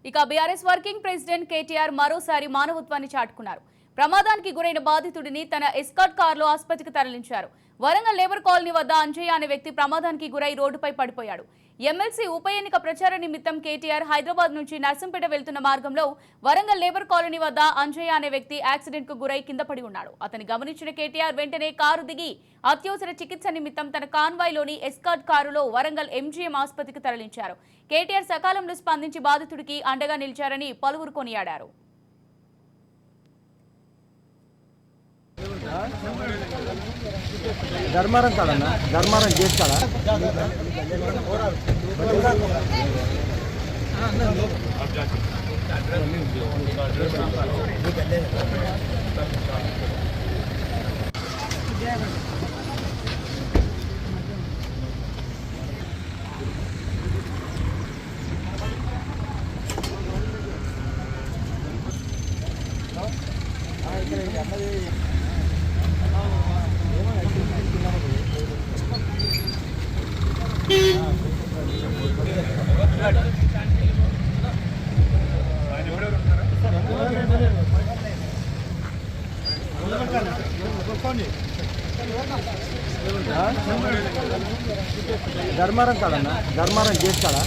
ఇక BRS working president KTR మరోసారి మానవత్వాన్ని చాటుకున్నారు. ప్రమాదానికి గురైన బాధితుడిని తన ఎస్కార్ట్ కారులో ఆసుపత్రికి తరలించారు. వరంగల్ లేబర్ కాలనీ వద్ద అంజయ్య అనే వ్యక్తి ప్రమాదానికి గురై రోడ్డుపై పడిపోయాడు. ఎమ్మెల్సీ ఉప ఎన్నిక ప్రచార నిమిత్తం కేటీఆర్ హైదరాబాద్ నుంచి నర్సంపేట వెళ్తున్న మార్గంలో వరంగల్ లేబర్ కాలనీ వద్ద అంజయ్య అనే వ్యక్తి యాక్సిడెంట్ కు గురై కింద పడి ఉన్నాడు. అతన్ని గమనించిన కేటీఆర్ వెంటనే కారు దిగి అత్యవసర చికిత్స నిమిత్తం తన కాన్వాయ్లోని ఎస్కార్ట్ కారులో వరంగల్ ఎంజీఎం ఆసుపత్రికి తరలించారు. కేటీఆర్ సకాలంలో స్పందించి బాధితుడికి అండగా నిలిచారని పలువురు కొనియాడారు. ధర్మారం కాడన్నా ధర్మారం చేస్తాడా ధర్మారం కాడన్నా ధర్మారం చేస్తాడా